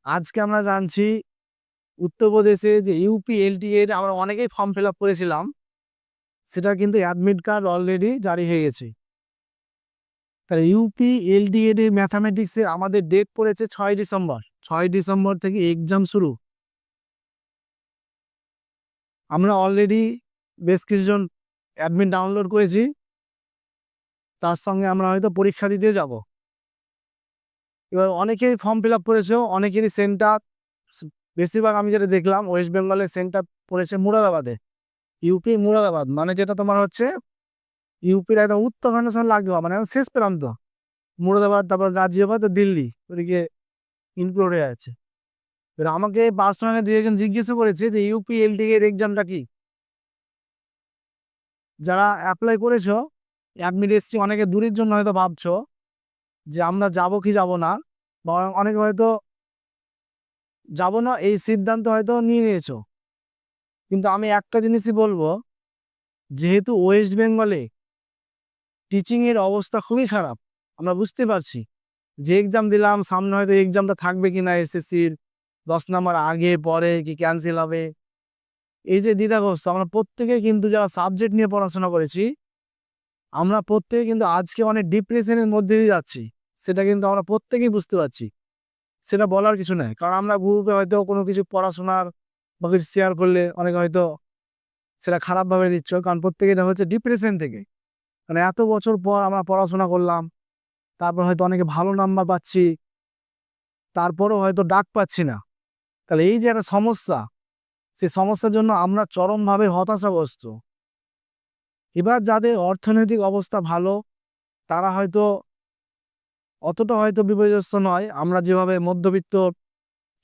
আজকে আমরা জানছি উত্তরপ্রদেশে যে ইউপি এলটিএ এর আমরা অনেকেই ফর্ম ফিল আপ করেছিলাম, সেটা কিন্তু অ্যাডমিট কার্ড অলরেডি জারি হয়ে গেছে। তাহলে ইউপি এলটিএ এর ম্যাথামেটিক্সে আমাদের ডেট পড়েছে 6 ডিসেম্বর। 6 ডিসেম্বর থেকে এক্সাম শুরু। আমরা অলরেডি বেশ কিছুজন অ্যাডমিট ডাউনলোড করেছি, তার সঙ্গে আমরা হয়তো পরীক্ষা দিতে যাব। এবার অনেকেই ফর্ম ফিল আপ করেছো, অনেকেরই সেন্টার, বেশিরভাগ আমি যেটা দেখলাম ওয়েস্ট বেঙ্গলের সেন্টার পড়েছে মুরাদাবাদে। ইউপি মুরাদাবাদ মানে যেটা তোমার হচ্ছে ইউপির একদম উত্তরখানের সঙ্গে লাগবে, মানে একদম শেষ প্রান্ত। মুরাদাবাদ, তারপর গাজিয়াবাদ, দিল্লি ওদিকে ইনক্লুড হয়ে আছে। এবার আমাকে পার্সোনালি দুজন জিজ্ঞাসা করেছে যে ইউপি এলটি এর এক্সামটা কি। যারা অ্যাপ্লাই করেছো অ্যাডমিট এসছি, অনেকে দূরের জন্য হয়তো ভাবছো যে আমরা যাব কি যাব না, বা অনেকে হয়তো যাব না এই সিদ্ধান্ত হয়তো নিয়ে নিয়েছো। কিন্তু আমি একটা জিনিসই বলবো, যেহেতু ওয়েস্ট বেঙ্গলে টিচিংয়ের অবস্থা খুবই খারাপ, আমরা বুঝতে পারছি যে এক্সাম দিলাম, সামনে হয়তো এক্সামটা থাকবে কি না, এসএসসির 10 নম্বর আগে পরে কি ক্যান্সেল হবে, এই যে দ্বিধাগ্রস্ত। আমরা প্রত্যেকে কিন্তু যারা সাবজেক্ট নিয়ে পড়াশোনা করেছি, আমরা প্রত্যেকে কিন্তু আজকে অনেক ডিপ্রেশনের মধ্যে দিয়ে যাচ্ছি। সেটা কিন্তু আমরা প্রত্যেকেই বুঝতে পারছি, সেটা বলার কিছু নেই। কারণ আমরা গ্রুপে হয়তো কোনো কিছু পড়াশোনার বা কিছু শেয়ার করলে অনেকে হয়তো সেটা খারাপভাবে নিচ্ছ, কারণ প্রত্যেকে এটা হচ্ছে ডিপ্রেশন থেকে। মানে এত বছর পর আমরা পড়াশোনা করলাম, তারপর হয়তো অনেকে ভালো নাম্বার পাচ্ছি, তারপরেও হয়তো ডাক পাচ্ছি না। তাহলে এই যে একটা সমস্যা, সেই সমস্যার জন্য আমরা চরমভাবে হতাশাগ্রস্ত। এবার যাদের অর্থনৈতিক অবস্থা ভালো, তারা হয়তো অতটা হয়তো বিপর্যস্ত নয়। আমরা যেভাবে মধ্যবিত্ত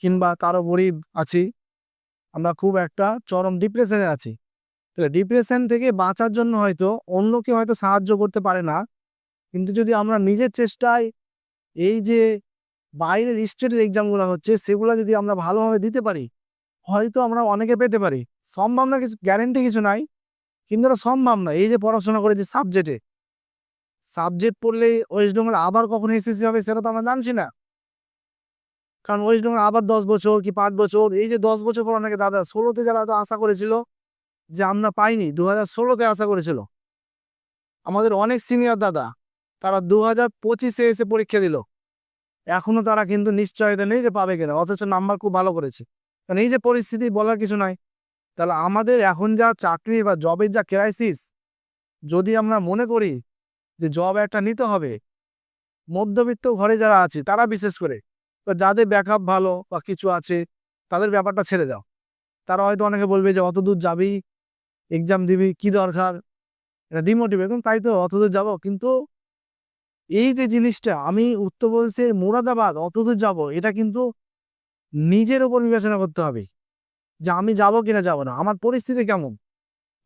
কিংবা তারও গরিব আছি, আমরা খুব একটা চরম ডিপ্রেশনে আছি। তাহলে ডিপ্রেশন থেকে বাঁচার জন্য হয়তো অন্য কেউ হয়তো সাহায্য করতে পারে না, কিন্তু যদি আমরা নিজের চেষ্টায় এই যে বাইরের স্টেটের এক্সামগুলো হচ্ছে সেগুলো যদি আমরা ভালোভাবে দিতে পারি, হয়তো আমরা অনেকে পেতে পারি। সম্ভব না, কিছু গ্যারেন্টি কিছু নাই, কিন্তু এটা সম্ভব না। এই যে পড়াশোনা করেছি সাবজেক্ট পড়লে ওয়েস্ট বেঙ্গল আবার কখন এসএসসি হবে সেটা তো আমরা জানছি না। কারণ ওয়েস্ট বেঙ্গল আবার 10 বছর কি 5 বছর, এই যে 10 বছর পর অনেকে দাদা 16তে যারা তো আশা করেছিল যে আমরা পাইনি, 2016তে আশা করেছিল আমাদের অনেক সিনিয়র দাদা, তারা 2025-এ এসে পরীক্ষা দিল। এখনো তারা কিন্তু নিশ্চয়তা নেই যে পাবে কিনা, অথচ নাম্বার খুব ভালো করেছে। কারণ এই যে পরিস্থিতি, বলার কিছু নাই। তাহলে আমাদের এখন যা চাকরি বা জবের যা ক্রাইসিস, যদি আমরা মনে করি যে জব একটা নিতে হবে, মধ্যবিত্ত ঘরে যারা আছে তারা বিশেষ করে, বা যাদের ব্যাকআপ ভালো বা কিছু আছে, তাদের ব্যাপারটা ছেড়ে দাও। তারা হয়তো অনেকে বলবে যে অত দূর যাবি, এক্সাম দিবি, কি দরকার, এটা ডিমোটিভেট। তাই তো অত দূর যাবো, কিন্তু এই যে জিনিসটা, আমি উত্তরপ্রদেশের মুরাদাবাদ অত দূর যাবো, এটা কিন্তু নিজের উপর বিবেচনা করতে হবে যে আমি যাবো কিনা যাবো না, আমার পরিস্থিতি কেমন।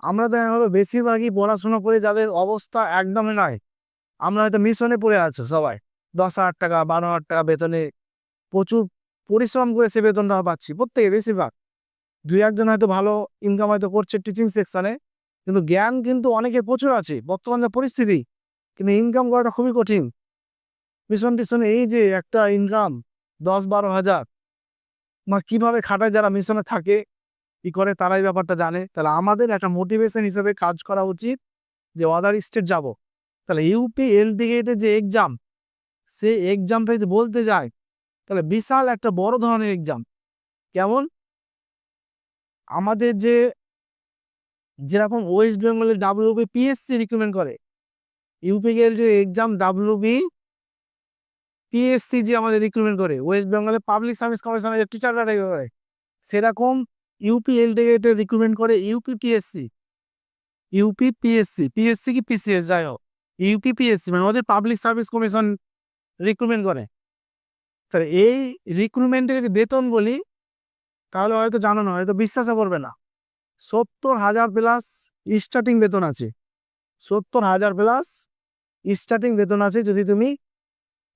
আমরা দেখা গেলো বেশিরভাগই পড়াশোনা করে যাদের অবস্থা একদমই নয়, আমরা হয়তো মিশনে পড়ে আছো সবাই, 10,000 টাকা 12,000 টাকা বেতনে, প্রচুর পরিশ্রম করে সে বেতনটা পাচ্ছি প্রত্যেকে, বেশিরভাগ। দুই একজন হয়তো ভালো ইনকাম হয়তো করছে টিচিং সেকশনে, কিন্তু জ্ঞান কিন্তু অনেকের প্রচুর আছে। বর্তমান যে পরিস্থিতি, কিন্তু ইনকাম করাটা খুবই কঠিন। মিশন টিশনে এই যে একটা ইনকাম 10-12 হাজার, বা কিভাবে খাটায় যারা মিশনে থাকে, কি করে, তারাই ব্যাপারটা জানে। তাহলে আমাদের একটা মোটিভেশন হিসেবে কাজ করা উচিত যে আদার স্টেট যাব। তাহলে ইউপি এলটিগেটের যে এক্সাম, সে এক্সামটা যদি বলতে যায়, তাহলে বিশাল একটা বড় ধরনের এক্সাম। কেমন, আমাদের যে যেরকম ওয়েস্ট বেঙ্গলের ডাব্লিউবি পিএসসি রিক্রুটমেন্ট করে, ইউপি এলটির এক্সাম ডাব্লিউবি পিএসসি যে আমাদের রিক্রুটমেন্ট করে, ওয়েস্ট বেঙ্গলের পাবলিক সার্ভিস কমিশনের যে টিচাররা করে, সেরকম ইউপি এলটিগেটের রিক্রুটমেন্ট করে ইউপিপিএসসি। পিএসসি কি পিসিএস যাই হোক, ইউপিপিএসসি মানে ওদের পাবলিক সার্ভিস কমিশন রিক্রুটমেন্ট করে। তাহলে এই রিক্রুটমেন্টে যদি বেতন বলি, তাহলে হয়তো জানো না, হয়তো বিশ্বাসে করবে না, 70,000 প্লাস স্টার্টিং বেতন আছে। 70,000 প্লাস স্টার্টিং বেতন আছে যদি তুমি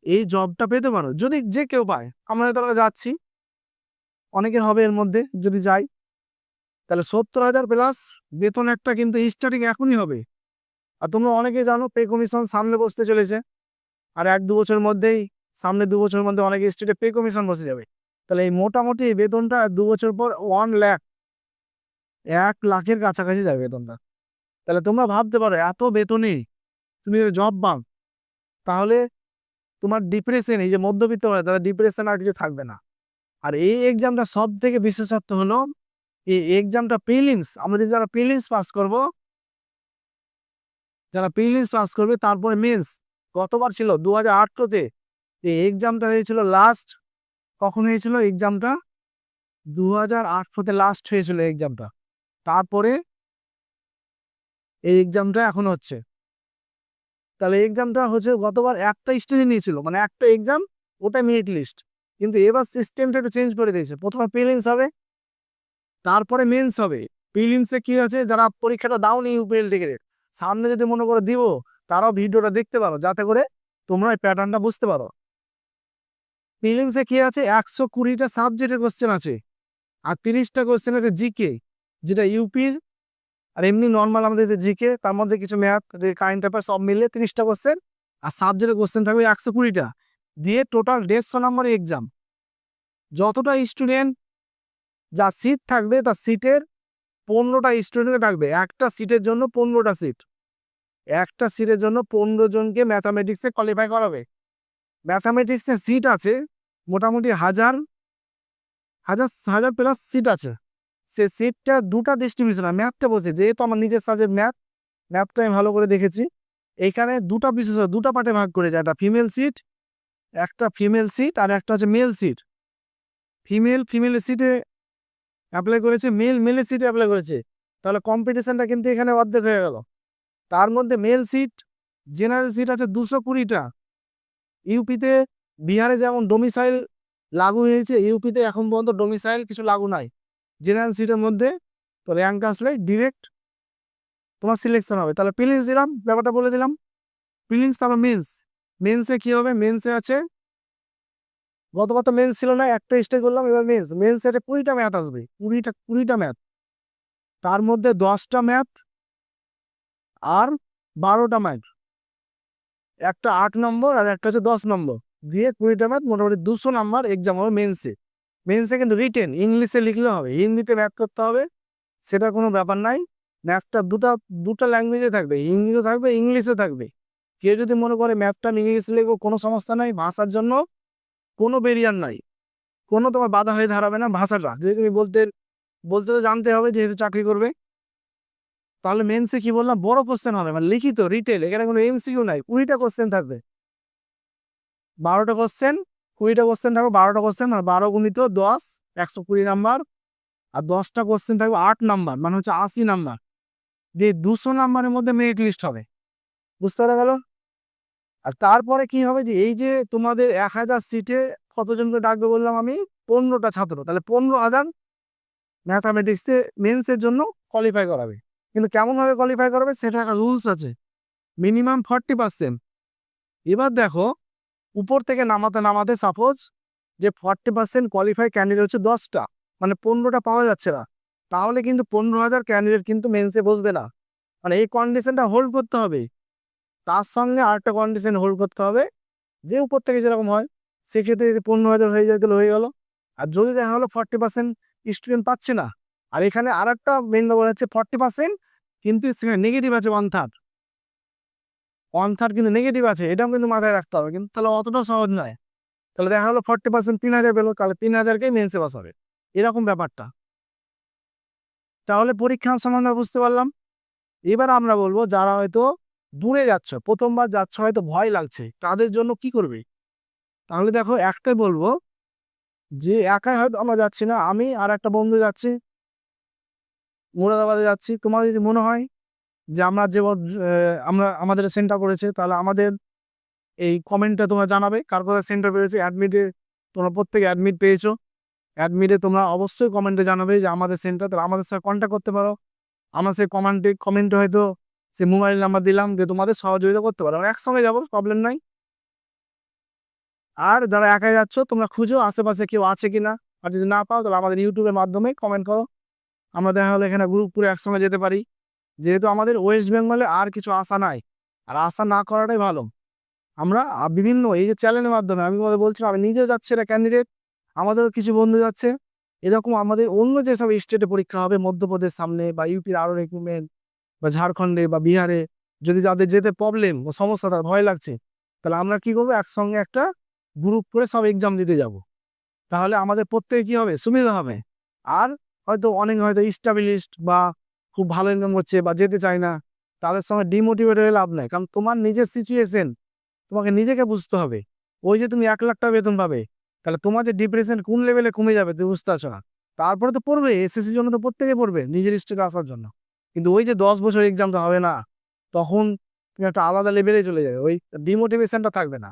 এই জবটা পেতে পারো, যদি যে কেউ পায়। আমরা হয়তো যাচ্ছি, অনেকের হবে এর মধ্যে যদি যাই, তাহলে 70,000 প্লাস বেতন একটা কিন্তু স্টার্টিং এখনই হবে। আর তোমরা অনেকেই জানো পে কমিশন সামনে বসতে চলেছে, আর 1-2 বছরের মধ্যেই, সামনে 2 বছরের মধ্যে অনেক স্টেটে পে কমিশন বসে যাবে। তাহলে এই মোটামুটি এই বেতনটা 2 বছর পর 1 লাখ, 1 লাখের কাছাকাছি যাবে বেতনটা। তাহলে তোমরা ভাবতে পারো এত বেতনে তুমি জব পাও, তাহলে তোমার ডিপ্রেশন, এই যে মধ্যবিত্ত হয় তারা ডিপ্রেশন আর কিছু থাকবে না। আর এই এক্সামটা সব থেকে বিশেষত্ব হলো এই এক্সামটা প্রিলিমস, আমাদের যারা প্রিলিমস পাস করব, যারা প্রিলিমস পাস করবে তারপরে মেন্স কতবার ছিল 2018-তে এই এক্সামটা হয়েছিল লাস্ট। কখন হয়েছিল এক্সামটা? 2018-তে লাস্ট হয়েছিল এক্সামটা। তারপরে এই এক্সামটা এখন হচ্ছে। তাহলে এক্সামটা হচ্ছে গতবার একটা স্টেজে নিয়েছিল, মানে একটা এক্সাম, ওটা মেরিট লিস্ট। কিন্তু এবার সিস্টেমটা একটু চেঞ্জ করে দিয়েছে। প্রথমে প্রিলিমস হবে, তারপরে মেন্স হবে। প্রিলিমসে কি আছে, যারা পরীক্ষাটা দাওনি ইউপিএল থেকে সামনে যদি মনে করে দিব, তারাও ভিডিওটা দেখতে পারো যাতে করে তোমরা এই প্যাটার্নটা বুঝতে পারো। প্রিলিমসে কি আছে, 120টা সাবজেক্টের কোশ্চেন আছে, আর 30টা কোশ্চেন আছে জিকে, যেটা ইউপির আর এমনি নর্মাল আমাদের যে জিকে, তার মধ্যে কিছু ম্যাথ, কারেন্ট অ্যাফেয়ার সব মিলে 30টা কোশ্চেন, আর সাবজেক্টের কোশ্চেন থাকবে 120টা, দিয়ে টোটাল 150 নম্বরের এক্সাম। যতটা স্টুডেন্ট, যা সিট থাকবে তার সিটের 15টা স্টুডেন্টকে থাকবে, একটা সিটের জন্য 15টা সিট, একটা সিটের জন্য 15 জনকে ম্যাথামেটিক্সে কোয়ালিফাই করাবে। ম্যাথামেটিক্সে সিট আছে মোটামুটি হাজার হাজার হাজার প্লাস সিট আছে। সে সিটটা দুটা ডিস্ট্রিবিউশন, ম্যাথটা বলছে যেহেতু আমার নিজের সাবজেক্ট ম্যাথটা আমি ভালো করে দেখেছি। এইখানে দুটা বিশেষ দুটা পার্টে ভাগ করে যায়, একটা ফিমেল সিট, একটা ফিমেল সিট, আর একটা হচ্ছে মেল সিট। ফিমেল সিটে অ্যাপ্লাই করেছে, মেলের সিটে অ্যাপ্লাই করেছে, তাহলে কম্পিটিশনটা কিন্তু এখানে অর্ধেক হয়ে গেল। তার মধ্যে মেল সিট, জেনারেল সিট আছে 220টা। ইউপিতে, বিহারে যেমন ডোমিসাইল লাগু হয়েছে, ইউপিতে এখন পর্যন্ত ডোমিসাইল কিছু লাগু নাই। জেনারেল সিটের মধ্যে তো র্যাঙ্ক আসলে ডিরেক্ট তোমার সিলেকশন হবে। তাহলে প্রিলিমস দিলাম, ব্যাপারটা বলে দিলাম। প্রিলিমস, তারপর মেন্সে কি হবে, মেন্সে আছে গতবার তো মেন্স ছিল না, একটা স্টেজ করলাম, এবার মেন্সে আছে 20টা ম্যাথ আসবে, 20টা ম্যাথ, তার মধ্যে 10টা ম্যাথ আর 12টা ম্যাথ, একটা 8 নম্বর আর একটা হচ্ছে 10 নম্বর, দিয়ে 20টা ম্যাথ, মোটামুটি 200 নাম্বার এক্সাম হবে মেন্সে কিন্তু রিটেন ইংলিশে লিখলে হবে, হিন্দিতে ম্যাথ করতে হবে, সেটা কোনো ব্যাপার নাই। ম্যাথটা দুটা ল্যাঙ্গুয়েজে থাকবে, হিন্দিও থাকবে ইংলিশও থাকবে। কেউ যদি মনে করে ম্যাথটা ইংলিশ লিখবো, কোনো সমস্যা নাই, ভাষার জন্য কোনো ব্যারিয়ার নাই, কোনো তোমার বাধা হয়ে দাঁড়াবে না। ভাষাটা যদি তুমি বলতে বলতে তো জানতে হবে, যেহেতু চাকরি করবে। তাহলে মেন্সে কি বললাম, বড় কোশ্চেন হবে, মানে লিখিত রিটেল, এখানে কোনো এমসিকিউ নাই, 20টা কোশ্চেন থাকবে, 12টা কোশ্চেন, 20টা কোশ্চেন থাকবে, 12টা কোশ্চেন, মানে 12 গুণিত 10, 120 নাম্বার, আর 10টা কোশ্চেন থাকবে 8 নাম্বার, মানে হচ্ছে 80 নাম্বার, দিয়ে 200 নাম্বারের মধ্যে মেরিট লিস্ট হবে। বুঝতে পারা গেল? আর তারপরে কি হবে, যে এই যে তোমাদের 1000 সিটে কতজনকে ডাকবে বললাম আমি, 15টা ছাত্র, তাহলে 15,000 ম্যাথামেটিক্সে মেন্সের জন্য কোয়ালিফাই করাবে। কিন্তু কেমনভাবে কোয়ালিফাই করবে সেটা একটা রুলস আছে, মিনিমাম 40%। এবার দেখো, উপর থেকে নামাতে নামাতে সাপোজ যে 40% কোয়ালিফাই ক্যান্ডিডেট হচ্ছে 10টা, মানে 15টা পাওয়া যাচ্ছে না, তাহলে কিন্তু 15,000 ক্যান্ডিডেট কিন্তু মেন্সে বসবে না। মানে এই কন্ডিশনটা হোল্ড করতে হবে, তার সঙ্গে আরেকটা কন্ডিশন হোল্ড করতে হবে, যে উপর থেকে যেরকম হয়, সেক্ষেত্রে যদি 15,000 হয়ে যায় তাহলে হয়ে গেল। আর যদি দেখা হলো 40% স্টুডেন্ট পাচ্ছে না, আর এখানে আর একটা মেন ব্যাপার হচ্ছে 40%, কিন্তু সেখানে নেগেটিভ আছে 1/3 কিন্তু নেগেটিভ আছে, এটাও কিন্তু মাথায় রাখতে হবে, কিন্তু তাহলে অতটাও সহজ নয়। তাহলে দেখা হলো 40% 3,000 পেলো, তাহলে 3,000কেই মেন্সে বসাবে, এরকম ব্যাপারটা। তাহলে পরীক্ষার সম্বন্ধে বুঝতে পারলাম। এবার আমরা বলবো যারা হয়তো দূরে যাচ্ছ, প্রথমবার যাচ্ছ, হয়তো ভয় লাগছে, তাদের জন্য কি করবে? তাহলে দেখো, একটাই বলবো, যে একাই হয়তো আমরা যাচ্ছি না, আমি আর একটা বন্ধু যাচ্ছি, মুরাদাবাদে যাচ্ছি। তোমার যদি মনে হয় যে আমরা আমাদের সেন্টার পড়েছে, তাহলে আমাদের এই কমেন্টটা তোমরা জানাবে কার কোথায় সেন্টার পেয়েছে। অ্যাডমিটে তোমরা প্রত্যেকে অ্যাডমিট পেয়েছো, অ্যাডমিটে তোমরা অবশ্যই কমেন্টে জানাবে যে আমাদের সেন্টার, তাহলে আমাদের সাথে কন্ট্যাক্ট করতে পারো। আমরা সেই কমেন্টে হয়তো সে মোবাইল নাম্বার দিলাম, যে তোমাদের সহযোগিতা করতে পারো, আমরা একসঙ্গে যাবো, প্রবলেম নাই। আর যারা একাই যাচ্ছ, তোমরা খুঁজো আশেপাশে কেউ আছে কিনা, আর যদি না পাও তাহলে আমাদের ইউটিউবের মাধ্যমে কমেন্ট করো, আমরা দেখা হলে এখানে গ্রুপ করে একসঙ্গে যেতে পারি। যেহেতু আমাদের ওয়েস্ট বেঙ্গলে আর কিছু আশা নাই, আর আশা না করাটাই ভালো। আমরা বিভিন্ন এই যে চ্যানেলের মাধ্যমে আমি তোমাদের বলছিলাম, আমি নিজে যাচ্ছি, এটা ক্যান্ডিডেট, আমাদেরও কিছু বন্ধু যাচ্ছে। এরকম আমাদের অন্য যেসব স্টেটে পরীক্ষা হবে মধ্যপ্রদেশ সামনে বা ইউপির আরও রিক্রুটমেন্ট বা ঝাড়খণ্ডে বা বিহারে, যদি যাদের যেতে প্রবলেম ও সমস্যা তার ভয় লাগছে, তাহলে আমরা কি করবো, একসঙ্গে একটা গ্রুপ করে সব এক্সাম দিতে যাব। তাহলে আমাদের প্রত্যেকে কি হবে, সুবিধা হবে। আর হয়তো অনেক হয়তো ইস্টাবলিশড বা খুব ভালো ইনকাম করছে বা যেতে চায় না, তাদের সঙ্গে ডিমোটিভেট হয়ে লাভ নাই। কারণ তোমার নিজের সিচুয়েশন তোমাকে নিজেকে বুঝতে হবে। ওই যে তুমি 1 লাখ টাকা বেতন পাবে, তাহলে তোমার যে ডিপ্রেশন কোন লেভেলে কমে যাবে তুমি বুঝতে পারছো না। তারপরে তো পড়বে, এসএসসির জন্য তো প্রত্যেকে পড়বে নিজের স্টেটে আসার জন্য। কিন্তু ওই যে 10 বছর এক্সামটা হবে না, তখন তুমি একটা আলাদা লেভেলে চলে যাবে, ওই ডিমোটিভেশনটা থাকবে না।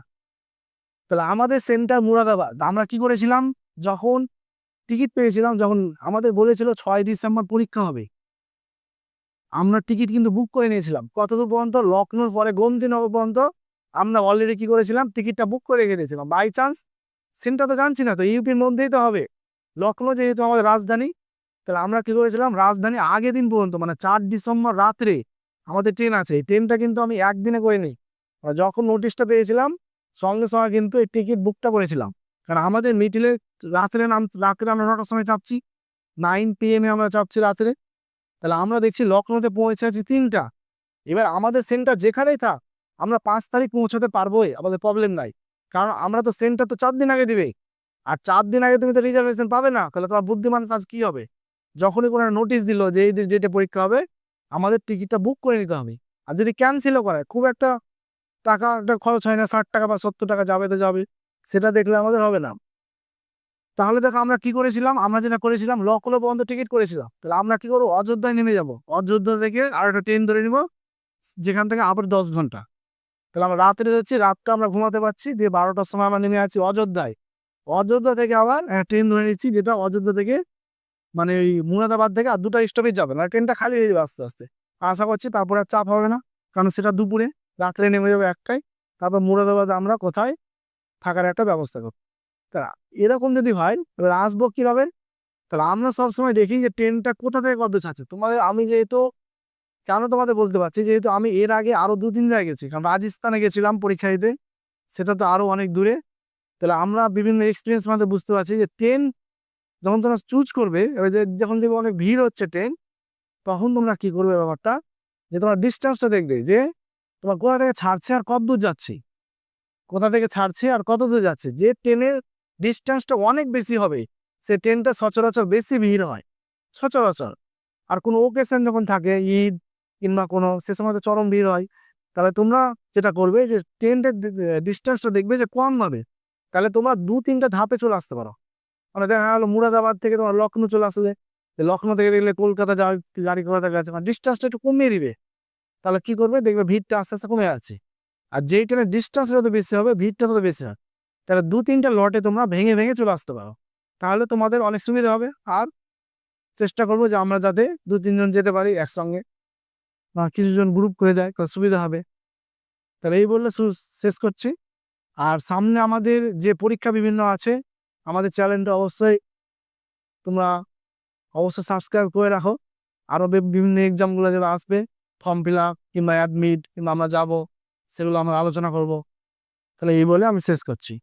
তাহলে আমাদের সেন্টার মুরাদাবাদ। আমরা কি করেছিলাম, যখন টিকিট পেয়েছিলাম, যখন আমাদের বলেছিল 6 ডিসেম্বর পরীক্ষা হবে, আমরা টিকিট কিন্তু বুক করে নিয়েছিলাম কতদূর পর্যন্ত, লখনৌর পরে গোমতীনগর পর্যন্ত আমরা অলরেডি কি করেছিলাম, টিকিটটা বুক করে রেখে দিয়েছিলাম। বাই চান্স সেন্টার তো জানছি না, তো ইউপির মধ্যেই তো হবে, লখনৌ যেহেতু আমাদের রাজধানী। তাহলে আমরা কি করেছিলাম, রাজধানী আগের দিন পর্যন্ত মানে 4 ডিসেম্বর রাত্রে আমাদের ট্রেন আছে, এই ট্রেনটা কিন্তু আমি একদিনে করে নিই। যখন নোটিশটা পেয়েছিলাম সঙ্গে সঙ্গে কিন্তু এই টিকিট বুকটা করেছিলাম। কারণ আমাদের মিডিলে রাত্রে আমরা 9টার সময় চাপছি, 9 PM আমরা চাপছি রাত্রে। তাহলে আমরা দেখছি লখনৌতে পৌঁছেছি 3টা। এবার আমাদের সেন্টার যেখানেই থাক, আমরা 5 তারিখ পৌঁছাতে পারবোই, আমাদের প্রবলেম নাই। কারণ আমরা তো সেন্টার তো 4 দিন আগে দিবে, আর 4 দিন আগে তুমি তো রিজার্ভেশন পাবে না। তাহলে তোমার বুদ্ধিমান কাজ কি হবে, যখনই কোনো নোটিশ দিল যে এই ডেটে পরীক্ষা হবে, আমাদের টিকিটটা বুক করে নিতে হবে। আর যদি ক্যান্সেলও করে, খুব একটা টাকাটা খরচ হয় না, 60 টাকা বা 70 টাকা যাবে তো যাবে, সেটা দেখলে আমাদের হবে না। তাহলে দেখো আমরা কি করেছিলাম, আমরা যেটা করেছিলাম লখনৌ পর্যন্ত টিকিট করেছিলাম। তাহলে আমরা কি করবো, অযোধ্যায় নেমে যাব, অযোধ্যা থেকে আর একটা ট্রেন ধরে নিব, যেখান থেকে আবার 10 ঘন্টা। তাহলে আমরা রাত্রে যাচ্ছি, রাতটা আমরা ঘুমাতে পারছি, দিয়ে 12টার সময় আমরা নেমে আছি অযোধ্যায়। অযোধ্যা থেকে আবার ট্রেন ধরে নিচ্ছি, যেটা অযোধ্যা থেকে মানে ওই মুরাদাবাদ থেকে আর 2টা স্টপেজ যাবে না, ট্রেনটা খালি হয়ে যাবে আস্তে আস্তে। আশা করছি তারপরে আর চাপ হবে না, কারণ সেটা দুপুরে, রাত্রে নেমে যাবে 1টায়। তারপর মুরাদাবাদে আমরা কোথায় থাকার একটা ব্যবস্থা করব। তা এরকম যদি হয়, এবার আসবো কিভাবে, তাহলে আমরা সবসময় দেখি যে ট্রেনটা কোথা থেকে কত ছাড়ছে। তোমাদের আমি যেহেতু কেন তোমাদের বলতে পারছি, যেহেতু আমি এর আগে আরো 2-3 জায়গায় গেছি, কারণ রাজস্থানে গেছিলাম পরীক্ষা দিতে, সেটা তো আরো অনেক দূরে। তাহলে আমরা বিভিন্ন এক্সপিরিয়েন্স আমাদের বুঝতে পারছি যে ট্রেন যখন তোমরা চুজ করবে, এবার যে যখন দেখবে অনেক ভিড় হচ্ছে ট্রেন, তখন তোমরা কি করবে ব্যাপারটা, যে তোমার ডিস্টেন্সটা দেখবে যে তোমার কোথা থেকে ছাড়ছে আর কত দূর যাচ্ছে, কোথা থেকে ছাড়ছে আর কত দূর যাচ্ছে। যে ট্রেনের ডিস্টেন্সটা অনেক বেশি হবে, সে ট্রেনটা সচরাচর বেশি ভিড় হয় সচরাচর। আর কোনো ওকেশন যখন থাকে, ঈদ কিংবা কোনো, সে সময় তো চরম ভিড় হয়। তাহলে তোমরা যেটা করবে যে ট্রেনটার ডিস্টেন্সটা দেখবে যে কম হবে, তাহলে তোমরা 2-3টা ধাপে চলে আসতে পারো। মানে দেখা গেলো মুরাদাবাদ থেকে তোমার লখনৌ চলে আসলে, লখনৌ থেকে দেখলে কলকাতা যাওয়ার গাড়ি কোথা গেছে, মানে ডিস্টেন্সটা একটু কমিয়ে দিবে। তাহলে কি করবে, দেখবে ভিড়টা আস্তে আস্তে কমে যাচ্ছে। আর যেই ট্রেনের ডিস্টেন্স যত বেশি হবে, ভিড়টা তত বেশি হয়। তাহলে 2-3টা লটে তোমরা ভেঙে ভেঙে চলে আসতে পারো, তাহলে তোমাদের অনেক সুবিধা হবে। আর চেষ্টা করবো যে আমরা যাতে 2-3 জন যেতে পারি একসঙ্গে, বা কিছুজন গ্রুপ করে যায়, তাহলে সুবিধা হবে। তাহলে এই বললে শেষ করছি। আর সামনে আমাদের যে পরীক্ষা বিভিন্ন আছে, আমাদের চ্যানেলটা অবশ্যই তোমরা সাবস্ক্রাইব করে রাখো। আরও বিভিন্ন এক্সামগুলো যেগুলো আসবে, ফর্ম ফিল আপ কিংবা অ্যাডমিট কিংবা আমরা যাব, সেগুলো আমরা আলোচনা করব। তাহলে এই বলে আমি শেষ করছি।